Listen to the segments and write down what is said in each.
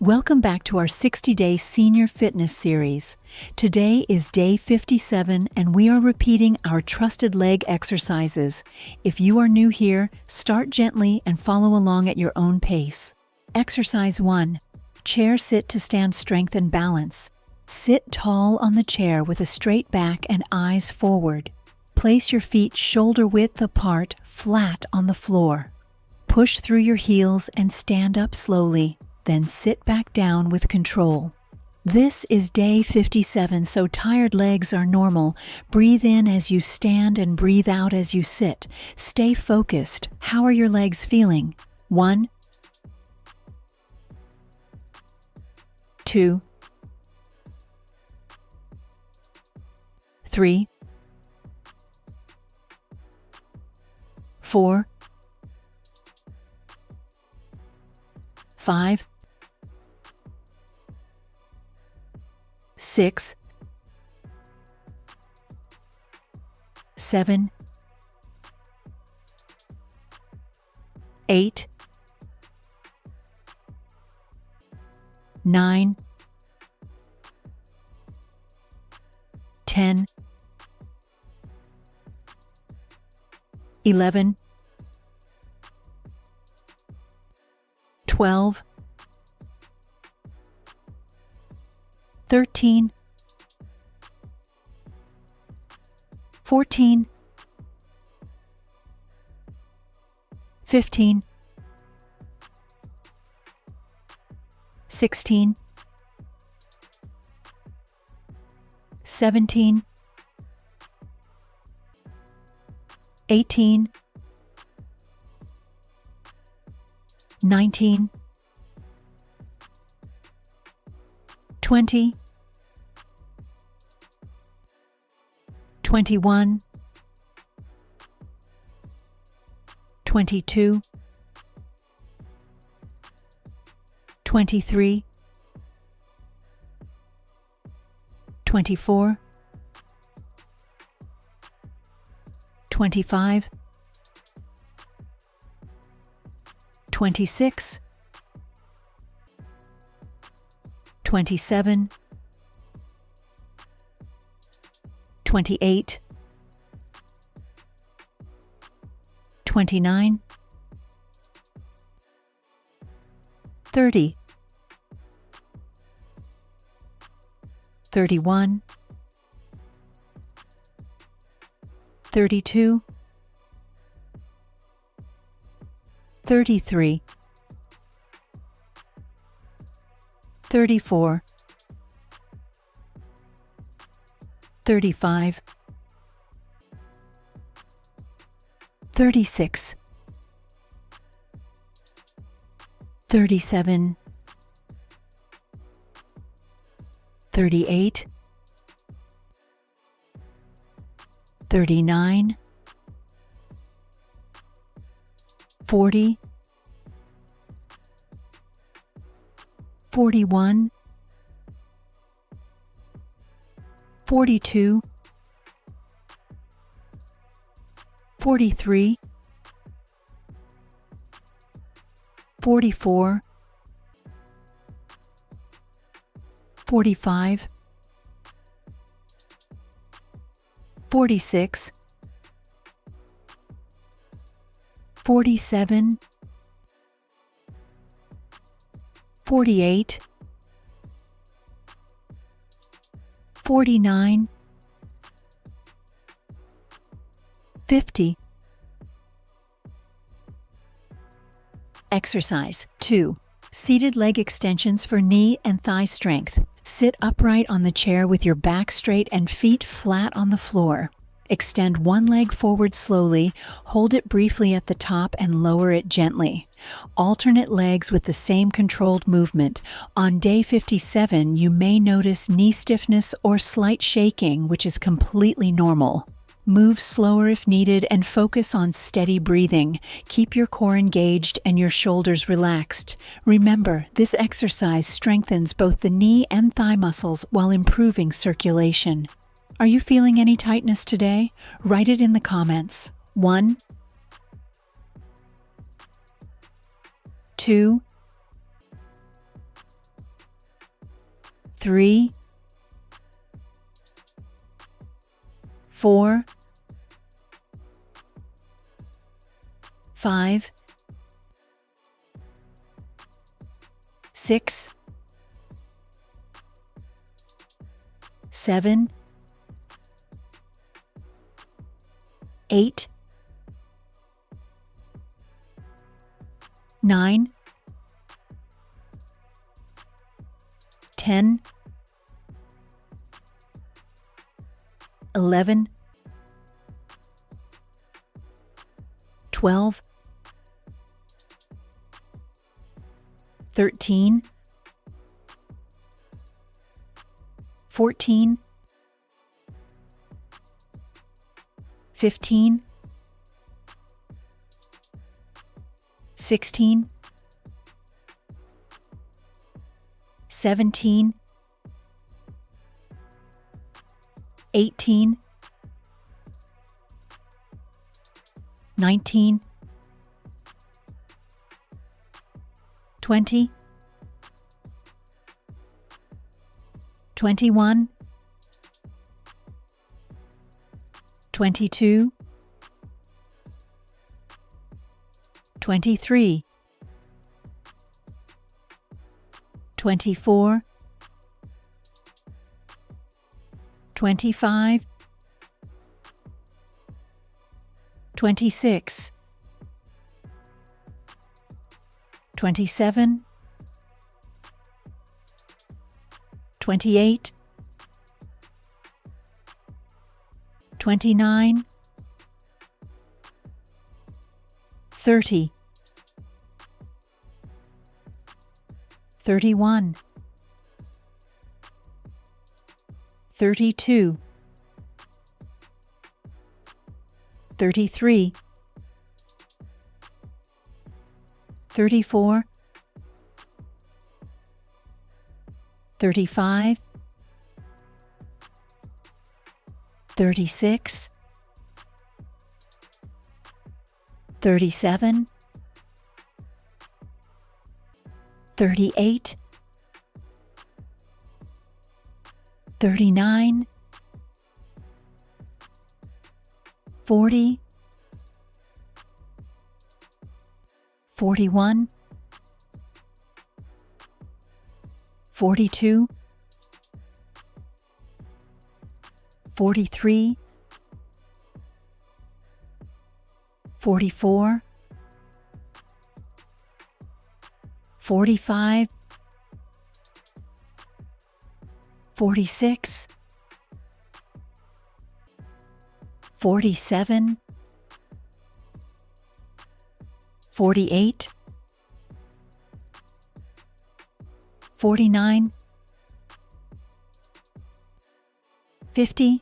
Welcome back to our 60-day senior fitness series. Today is day 57 and we are repeating our trusted leg exercises. If you are new here, start gently and follow along at your own pace. Exercise 1. Chair sit to stand strength and balance. Sit tall on the chair with a straight back and eyes forward. Place your feet shoulder width apart, flat on the floor. Push through your heels and stand up slowly. Then sit back down with control. This is day 57, so tired legs are normal. Breathe in as you stand and breathe out as you sit. Stay focused. How are your legs feeling? 1, 2, 3, 4, 5, 6, 7, 8, 9, 10, 11, 12, 13, 14, 15, 16, 17, 18, 19, 20, 21, 22, 23, 24, 25, 26, 27, 28, 29, 30, 31, 32, 33, 34, 35, 36, 37, 38, 39, 40, 41, 42, 43, 44, 45, 46, 47, 48, 49, 50. Exercise 2. Seated leg extensions for knee and thigh strength. Sit upright on the chair with your back straight and feet flat on the floor. Extend one leg forward slowly, hold it briefly at the top and lower it gently. Alternate legs with the same controlled movement. On day 57, you may notice knee stiffness or slight shaking, which is completely normal. Move slower if needed and focus on steady breathing. Keep your core engaged and your shoulders relaxed. Remember, this exercise strengthens both the knee and thigh muscles while improving circulation. Are you feeling any tightness today? Write it in the comments. 1, 2, 3, 4, 5, 6, 7, 8, 9, 10, 11, 12, 13, 14, 15, 16, 17, 18, 19, 20, 21, 22, 23, 24, 25, 26, 27, 28, 29, 30, 31, 32, 33, 34, 35, 36, 37, 38, 39, 40, 41, 42, 43, 44, 45, 46, 47, 48, 49, 50.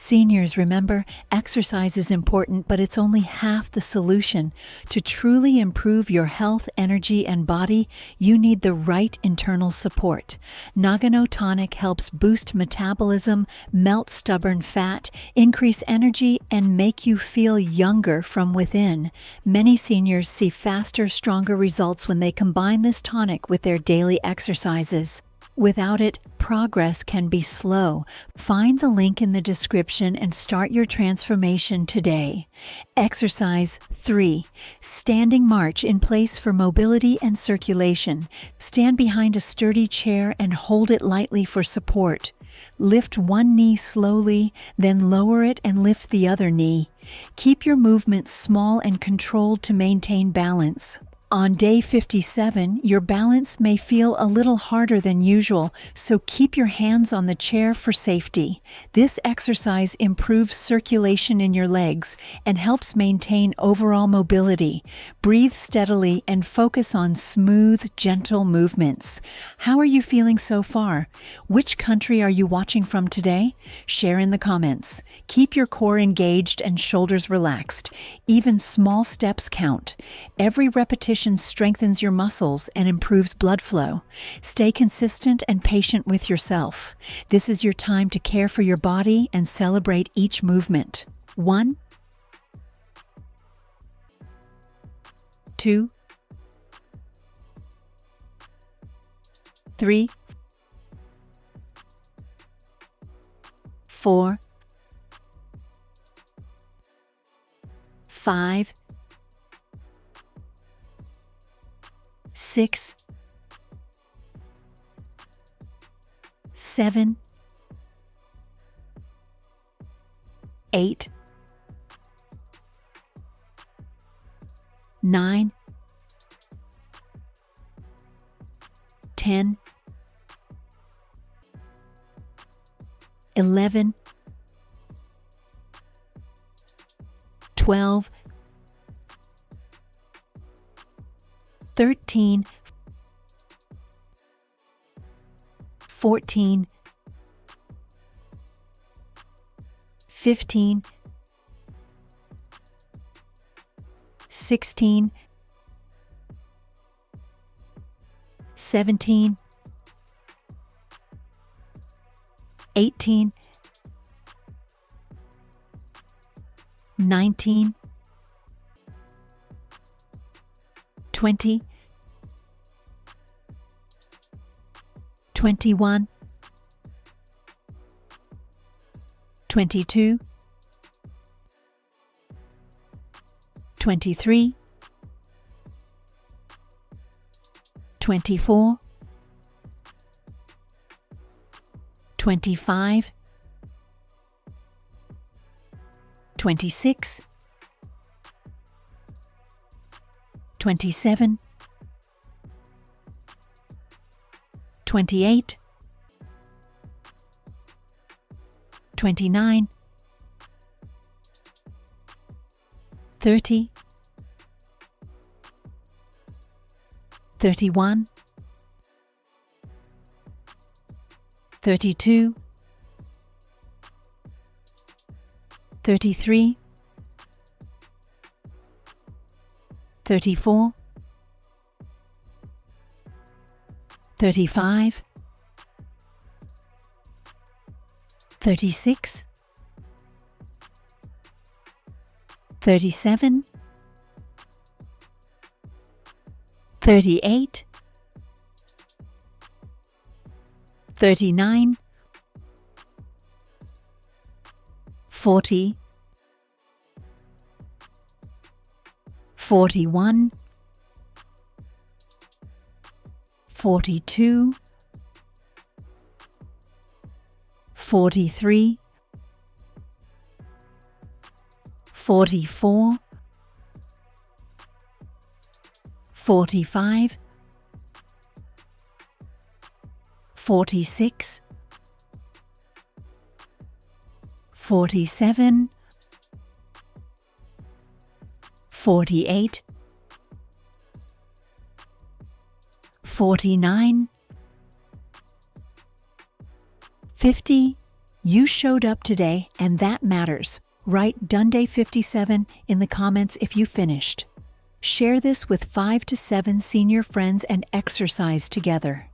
Seniors, remember, exercise is important, but it's only half the solution. To truly improve your health, energy, and body, you need the right internal support. Nagano Tonic helps boost metabolism, melt stubborn fat, increase energy, and make you feel younger from within. Many seniors see faster, stronger results when they combine this tonic with their daily exercises. Without it, progress can be slow. Find the link in the description and start your transformation today. Exercise 3. Standing march in place for mobility and circulation. Stand behind a sturdy chair and hold it lightly for support. Lift one knee slowly, then lower it and lift the other knee. Keep your movements small and controlled to maintain balance. On day 57, your balance may feel a little harder than usual, so keep your hands on the chair for safety. This exercise improves circulation in your legs and helps maintain overall mobility. Breathe steadily and focus on smooth, gentle movements. How are you feeling so far? Which country are you watching from today? Share in the comments. Keep your core engaged and shoulders relaxed. Even small steps count. Every repetition strengthens your muscles and improves blood flow. Stay consistent and patient with yourself. This is your time to care for your body and celebrate each movement. 1, 2, 3, 4, 5, 6, 7, 8, 9, 10, 11, 12, 13, 14, 15, 16, 17, 18, 19, 20, 21, 22, 23, 24, 25, 26, 27, 28, 29, 30, 31, 32, 33, 34, 35, 36, 37, 38, 39, 40, 41, 42, 43, 44, 45, 46, 47, 48, 49, 50. You showed up today, and that matters. Write "Done Day 57" in the comments if you finished. Share this with 5 to 7 senior friends and exercise together.